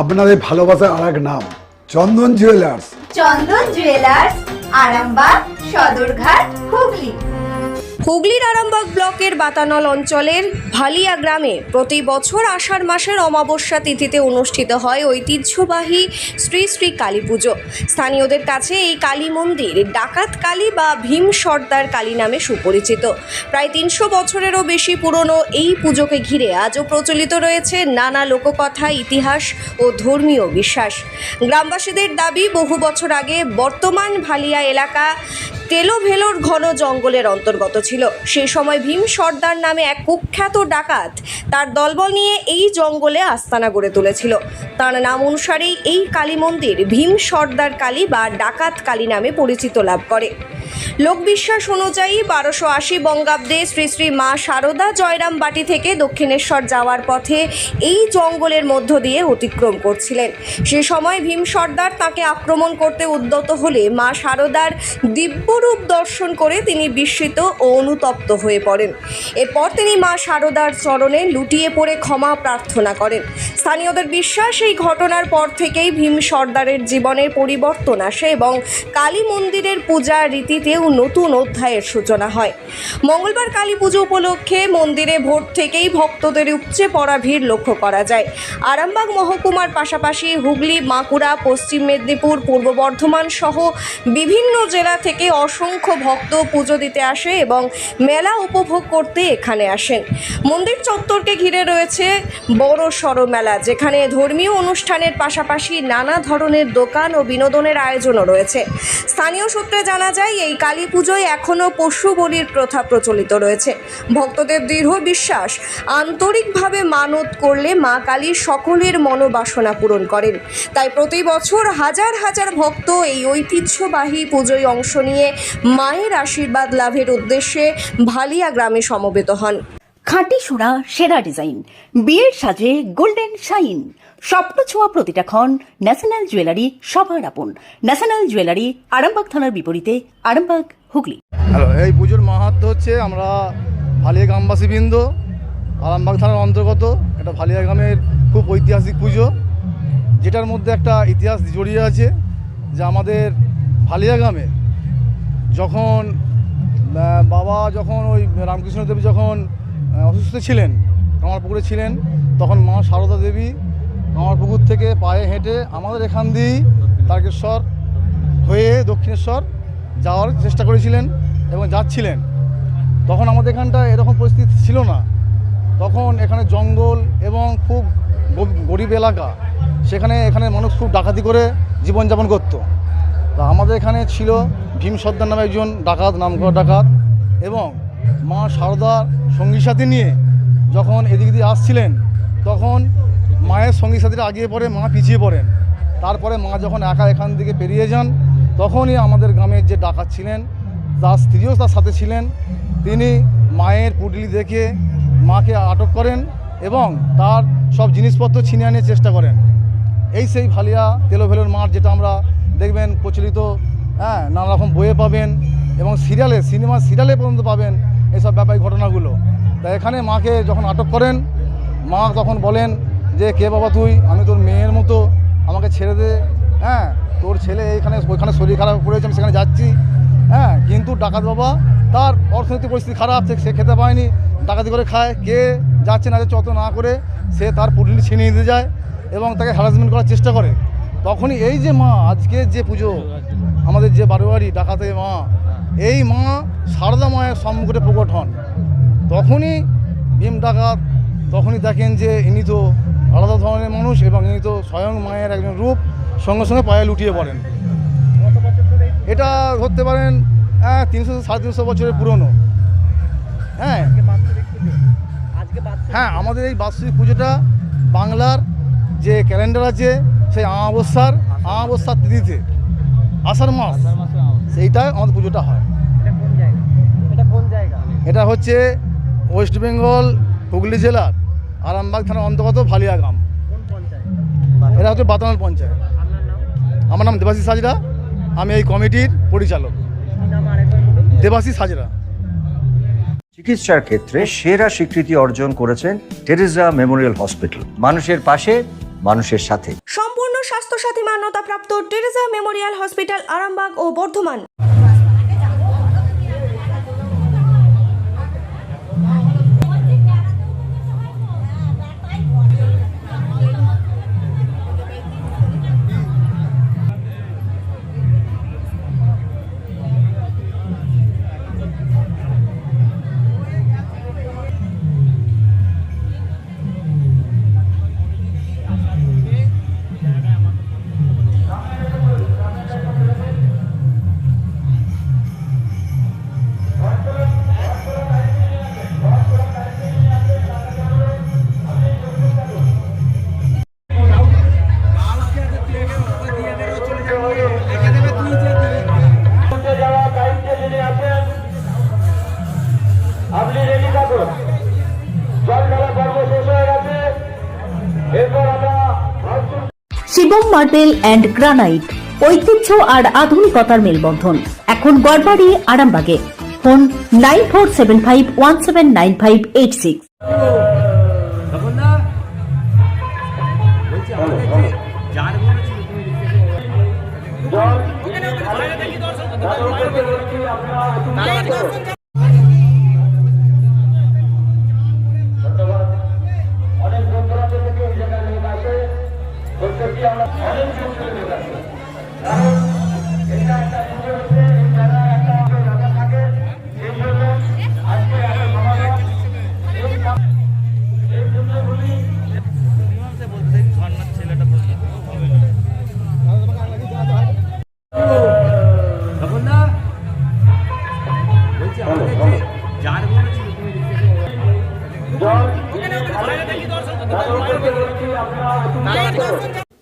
আপনাদের ভালোবাসার আর এক নাম চন্দন জুয়েলার্স। চন্দন জুয়েলার্স, আরামবাগ, সদরঘাট, হুগলি। হুগলির আরামবাগ ব্লকের বাতানল অঞ্চলের ভালিয়া গ্রামে প্রতি বছর আষাঢ় মাসের অমাবস্যা তিথিতে অনুষ্ঠিত হয় ঐতিহ্যবাহী শ্রী শ্রী কালী পুজো। স্থানীয়দের কাছে এই কালী মন্দির ডাকাত কালী বা ভীম সর্দার কালী নামে সুপরিচিত। প্রায় ৩০০ বছরেরও বেশি পুরনো এই পুজোকে ঘিরে আজও প্রচলিত রয়েছে নানা লোককথা, ইতিহাস ও ধর্মীয় বিশ্বাস। গ্রামবাসীদের দাবি, বহু বছর আগে বর্তমান ভালিয়া এলাকা তেলোভেলোর ঘন জঙ্গলের অন্তর্গত ছিল। সেই সময় ভীম সর্দার নামে এক কুখ্যাত ডাকাত তার দলবল নিয়ে এই জঙ্গলে আস্তানা গড়ে তুলেছিল। তার নাম অনুসারেই এই কালী মন্দির ভীম সর্দার কালী বা ডাকাত কালী নামে পরিচিত লাভ করে। লোকবিশ্বাস অনুযায়ী 1280 বঙ্গাব্দে শ্রী শ্রী মা শারদা জয়রামবাটি থেকে দক্ষিণেশ্বর যাওয়ার পথে এই জঙ্গলের মধ্য দিয়ে অতিক্রম করছিলেন। সে সময় ভীম সর্দার তাকে আক্রমণ করতে উদ্যত হলে মা শারদার দিব্যরূপ দর্শন করে তিনি বিস্মিত ও অনুতপ্ত হয়ে পড়েন। এরপর তিনি মা শারদার চরণে লুটিয়ে পড়ে ক্ষমা প্রার্থনা করেন। স্থানীয়দের বিশ্বাস, এই ঘটনার পর থেকেই ভীম সর্দারের জীবনের পরিবর্তন আসে এবং কালী মন্দিরের পূজা রীতিতেও নতুন অধ্যায়ের সূচনা হয়। মঙ্গলবার কালী পুজো উপলক্ষে মন্দিরে ভোর থেকেই ভক্তদের উপচে পড়া ভিড় লক্ষ্য করা যায়। আরামবাগ মহকুমার পাশাপাশি হুগলি, বাঁকুড়া, পশ্চিম মেদিনীপুর, পূর্ব বর্ধমান সহ বিভিন্ন জেলা থেকে অসংখ্য ভক্ত পুজো দিতে আসে এবং মেলা উপভোগ করতে এখানে আসেন। মন্দির চত্বরকে ঘিরে রয়েছে বড় সড় মেলা, যেখানে ধর্মীয় অনুষ্ঠানের পাশাপাশি নানা ধরনের দোকান ও বিনোদনের আয়োজনও রয়েছে। স্থানীয় সূত্রে জানা যায়, এই কালী পুজোয় এখনও পশু বলির প্রথা প্রচলিত রয়েছে। ভক্তদের দৃঢ় বিশ্বাস, আন্তরিকভাবে মানত করলে মা কালী সকলের মনোবাসনা পূরণ করেন। তাই প্রতি বছর হাজার হাজার ভক্ত এই ঐতিহ্যবাহী পুজোয় অংশ নিয়ে মায়ের আশীর্বাদ লাভের উদ্দেশ্যে ভালিয়া গ্রামে সমবেত হন। খাঁটি সোনা, সেরা ডিজাইন, বিয়ের সাজে গোল্ডেন শাইন, স্বপ্ন ছোঁয়া প্রতিটা ক্ষণ। ন্যাশনাল জুয়েলারি, সবার আপন। ন্যাশনাল জুয়েলারি, আরামবাগ থানার বিপরীতে, আরামবাগ, হুগলি। হ্যালো, এই পুজোর মাহাত্ম্য হচ্ছে, আমরা ভালিয়া গ্রামবাসীবৃন্দ, আরামবাগ থানার অন্তর্গত, এটা ভালিয়া গ্রামের খুব ঐতিহাসিক পুজো, যেটার মধ্যে একটা ইতিহাস জড়িয়ে আছে। যে আমাদের ভালিয়া গ্রামে যখন বাবা যখন ওই রামকৃষ্ণদেব যখন অসুস্থ ছিলেন, কামারপুকুরে ছিলেন, তখন মা সারদা দেবী কামারপুকুর থেকে পায়ে হেঁটে আমাদের এখান দিয়েই তারকেশ্বর হয়ে দক্ষিণেশ্বর যাওয়ার চেষ্টা করেছিলেন এবং যাচ্ছিলেন। তখন আমাদের এখানটা এরকম পরিস্থিতি ছিল না। তখন এখানে জঙ্গল এবং খুব গরিব এলাকা, এখানে মানুষ খুব ডাকাতি করে জীবনযাপন করত। তা আমাদের এখানে ছিল ভীম সর্দার নামে একজন ডাকাত, নামকরা ডাকাত, এবং মা শারদার সঙ্গী সাথী নিয়ে যখন এদিক দিয়ে আসছিলেন, তখন মায়ের সঙ্গী সাথীরা আগিয়ে পড়ে, মা পিছিয়ে পড়েন। তারপরে মা যখন একা এখান থেকে পেরিয়ে যান, তখনই আমাদের গ্রামের যে ডাকাত ছিলেন, তার স্ত্রীও তার সাথে ছিলেন, তিনি মায়ের পুটলি দেখে মাকে আটক করেন এবং তার সব জিনিসপত্র ছিনিয়ে আনার চেষ্টা করেন। এই সেই ভালিয়া তেলোভেলোর মাঠ, যেটা আমরা দেখবেন প্রচলিত, নানা রকম বইয়ে পাবেন এবং সিনেমা সিরিয়ালে পর্যন্ত পাবেন এইসব ব্যাপারী ঘটনাগুলো। তাই এখানে মাকে যখন আটক করেন, মা তখন বলেন যে, কে বাবা তুই? আমি তোর মেয়ের মতো, আমাকে ছেড়ে দে। তোর ছেলে ওইখানে শরীর খারাপ করেছে, আমি সেখানে যাচ্ছি। কিন্তু ডাকাত বাবা, তার অর্থনৈতিক পরিস্থিতি খারাপ, সে খেতে পায়নি, ডাকাতি করে খায়। কে যাচ্ছে না যাচ্ছে অত না করে সে তার পুটলি ছিনিয়ে নিতে যায় এবং তাকে হ্যারাসমেন্ট করার চেষ্টা করে। তখনই এই যে মা, আজকে যে পুজো আমাদের যে বারোয়ারি ডাকাতের মা, এই মা সারদা মায়ের সম্মুখে প্রকট হন। তখনই ভীম ডাকাত তখনই দেখেন যে ইনি তো আলাদা ধরনের মানুষ এবং ইনি তো স্বয়ং মায়ের একজন রূপ, সঙ্গে সঙ্গে পায়ে লুটিয়ে পড়েন। এটা ধরতে পারেন 300-350 বছরের পুরনো। আমাদের এই বাৎসরিক পুজোটা বাংলার যে ক্যালেন্ডার আছে, সেই আমাবস্যার তিথিতে, আষাঢ় মাস, সেইটাই আমাদের পুজোটা হয়। এটা হচ্ছে ওয়েস্ট বেঙ্গল হুগলি জেলার আরামবাগ থানার অন্তর্গত ভালিয়া গ্রাম। এটা হচ্ছে বাতানল পঞ্চায়েত। আমার নাম দেবাশিস হাজরা, আমি এই কমিটির পরিচালক। দেবাশিস হাজরা। চিকিৎসার ক্ষেত্রে সেরা স্বীকৃতি অর্জন করেছেন টেরেজা মেমোরিয়াল হসপিটাল। মানুষের পাশে মানুষের সাথে। সম্পূর্ণ স্বাস্থ্যসাথী মান্যতাপ্রাপ্ত টেরেসা মেমোরিয়াল হসপিটাল আরামবাগ ও বর্ধমান। আপনি রেডি থাকুন, জল ঢালা পর্ব শেষ হয়ে গেছে। এরপর আমরা শিবম মার্বেল অ্যান্ড গ্রানাইট, ঐতিহ্য আর আধুনিকতার মেলবন্ধন, এখন গড়বাড়ি আরামবাগে। ফোন 9475179586। অনেক দূর থেকে এই জায়গায় লোক আসে, প্রত্যেকটি আমরা অনেক দূর থেকে লোক আসে, কারণ এটা একটা পুজো হচ্ছে, এই জায়গায় একটা জায়গা থাকে, এই জন্য আজকে এত সমাগম। এই পুজোগুলি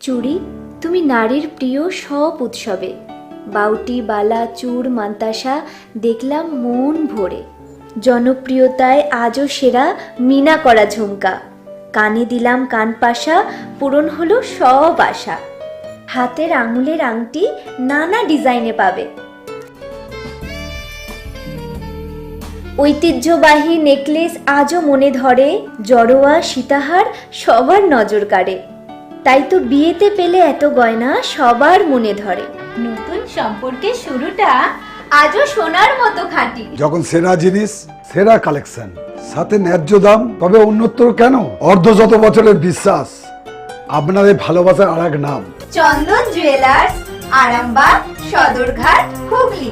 চুড়ি তুমি নারীর প্রিয় সব উৎসবে, বাউটি বালা চূড় মান্তাসা দেখলাম মন ভরে। জনপ্রিয়তায় আজও সেরা মিনা করা ঝুমকা, কানে দিলাম কানপাশা, পূরণ হলো সব আশা। হাতের আঙুলের আংটি নানা ডিজাইনে পাবে, ঐতিহ্যবাহী নেকলেস আজও মনে ধরে, জড়োয়া সীতাহার সবার নজর কাড়ে। তাই তো বিয়েতে পেলে এত গয়না সবার মনে ধরে। নতুন সম্পর্কের শুরুটা আজও সোনার মতো খাঁটি। যখন সেরা জিনিস, সেরা কালেকশন, সাথে ন্যায্য দাম, তবে উন্নতর কেন? অর্ধশত বছরের বিশ্বাস, আপনাদের ভালোবাসার আর এক নাম চন্দন জুয়েলার্স, আরামবাগ, সদরঘাট, হুগলি।